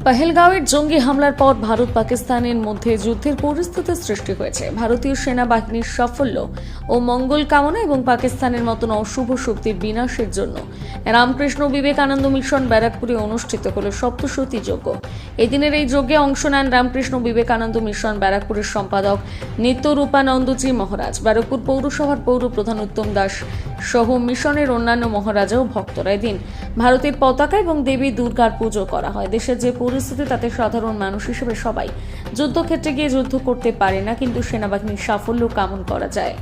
পহেলগাঁওয়ের জঙ্গি হামলার পর ভারত পাকিস্তানের মধ্যে যুদ্ধের পরিস্থিতি সৃষ্টি হয়েছে। ভারতীয় সেনাবাহিনীর সাফল্য ও মঙ্গল কামনা এবং পাকিস্তানের মতন অশুভ শক্তির বিনাশের জন্য রামকৃষ্ণ বিবেকানন্দ মিশন ব্যারাকপুরে অনুষ্ঠিত হল সপ্তশতী যজ্ঞ। এদিনের এই যজ্ঞে অংশ নেন রামকৃষ্ণ বিবেকানন্দ মিশন ব্যারাকপুরের সম্পাদক নিত্যরূপানন্দজি মহারাজ, ব্যারাকপুর পৌরসভার পৌর প্রধান উত্তম দাস সহ মিশনের অন্যান্য মহারাজা ও ভক্তরা। এদিন ভারতের পতাকা এবং দেবী দুর্গার পুজো করা হয়। দেশের যে পরিস্থিতি তাতে সাধারণ মানুষ হিসেবে সবাই যুদ্ধক্ষেত্রে গিয়ে যুদ্ধ করতে পারে না, কিন্তু সেনাবাহিনীর সাফল্য কামনা করা যায়।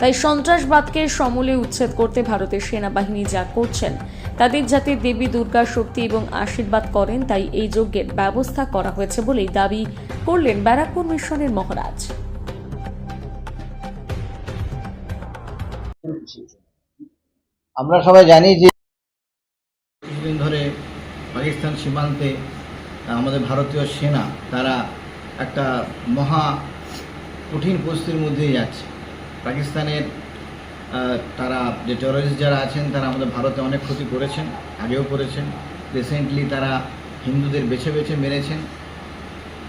তাই সন্ত্রাসবাদকে সমূলে উচ্ছেদ করতে ভারতের সেনাবাহিনী যা করছেন তাদের যাতে দেবী দুর্গার শক্তি এবং আশীর্বাদ করেন, তাই এই যজ্ঞের ব্যবস্থা করা হয়েছে বলেই দাবি করলেন ব্যারাকপুর মিশনের মহারাজ। আমরা সবাই জানি যে কিছুদিন ধরে পাকিস্তান সীমান্তে আমাদের ভারতীয় সেনা তারা একটা মহা কঠিন পরিস্থিতির মধ্যেই যাচ্ছে। পাকিস্তানের তারা যে টেররিস্ট যারা আছেন তারা আমাদের ভারতে অনেক ক্ষতি করেছেন, আগেও করেছেন। রিসেন্টলি তারা হিন্দুদের বেছে বেছে মেরেছেন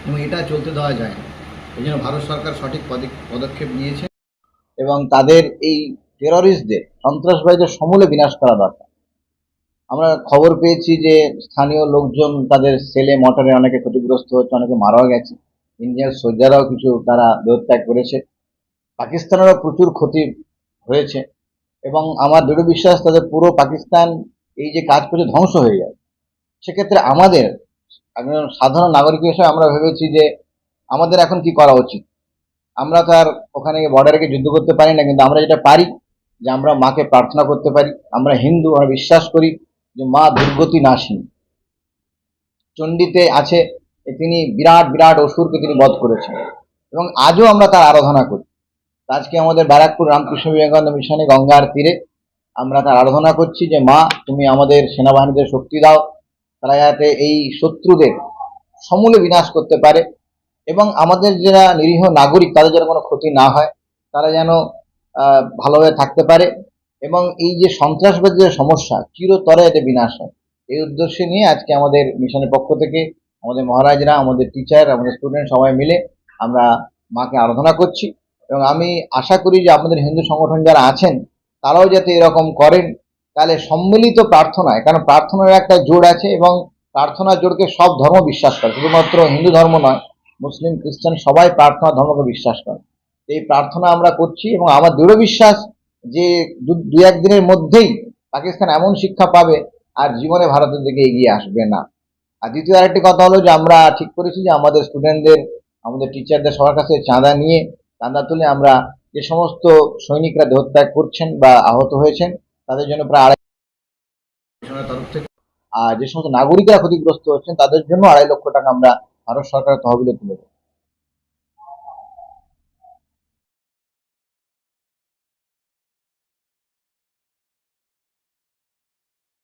এবং এটা চলতে দেওয়া যায় না। এই জন্য ভারত সরকার সঠিক পদক্ষেপ নিয়েছে এবং তাদের এই টেররিস্টদের, সন্ত্রাসবাদীদের সমূলে বিনাশ করা দরকার। আমরা খবর পেয়েছি যে স্থানীয় লোকজন তাদের সেলে মোটরে অনেকে ক্ষতিগ্রস্ত হচ্ছে, অনেকে মারাও গেছে। ইন্ডিয়ান সোলজাররাও কিছু তারা দেহত্যাগ করেছে। পাকিস্তানেরও প্রচুর ক্ষতি হয়েছে এবং আমার দৃঢ় বিশ্বাস তাদের পুরো পাকিস্তান এই যে কাজ করছে ধ্বংস হয়ে যাবে। সেক্ষেত্রে আমাদের একজন সাধারণ নাগরিক হিসেবে আমরা ভেবেছি যে আমাদের এখন কি করা উচিত। আমরা তো আর ওখানে বর্ডারে গিয়ে যুদ্ধ করতে পারি না, কিন্তু আমরা যেটা পারি যে আমরা মাকে প্রার্থনা করতে পারি। আমরা হিন্দু, আমরা বিশ্বাস করি যে মা দুর্গতি নাশিনী। চণ্ডীতে আছে তিনি বিরাট বিরাট অসুরকে তিনি বধ করেছেন এবং আজও আমরা তার আরাধনা করি। আজকে আমাদের ব্যারাকপুর রামকৃষ্ণ বিবেকানন্দ মিশনে গঙ্গার তীরে আমরা তার আরাধনা করছি যে মা তুমি আমাদের সেনাবাহিনীদের শক্তি দাও, তারা যাতে এই শত্রুদের সমূলে বিনাশ করতে পারে এবং আমাদের যারা নিরীহ নাগরিক তাদের যেন কোনো ক্ষতি না হয়, তারা যেন ভালোভাবে থাকতে পারে এবং এই যে সন্ত্রাসবাদের যে সমস্যা চিরতরে এতে বিনাশ হয়, এই উদ্দেশ্যে নিয়ে আজকে আমাদের মিশনের পক্ষ থেকে আমাদের মহারাজরা, আমাদের টিচার, আমাদের স্টুডেন্ট সবাই মিলে আমরা মাকে আরাধনা করছি এবং আমি আশা করি যে আমাদের হিন্দু সংগঠন যারা আছেন তারাও যাতে এরকম করেন। তাহলে সম্মিলিত প্রার্থনায়, কারণ প্রার্থনার একটা জোড় আছে এবং প্রার্থনার জোড়কে সব ধর্ম বিশ্বাস করে, শুধুমাত্র হিন্দু ধর্ম নয়, মুসলিম খ্রিস্টান সবাই প্রার্থনা ধর্মকে বিশ্বাস করে। এই প্রার্থনা আমরা করছি এবং আমার দৃঢ় বিশ্বাস যে দু একদিনের মধ্যেই পাকিস্তান এমন শিক্ষা পাবে আর জীবনে ভারতের দিকে এগিয়ে আসবে না। আর দ্বিতীয় আরেকটি কথা হলো যে আমরা ঠিক করেছি যে আমাদের স্টুডেন্টদের, আমাদের টিচারদের সবার কাছে চাঁদা তুলে আমরা যে সমস্ত সৈনিকরা দেহত্যাগ করছেন বা আহত হয়েছেন তাদের জন্য প্রায় তরফ থেকে, আর যে সমস্ত নাগরিকরা ক্ষতিগ্রস্ত হচ্ছেন তাদের জন্য 2.5 লক্ষ টাকা আমরা ভারত সরকারের তহবিলে তুলে দেব।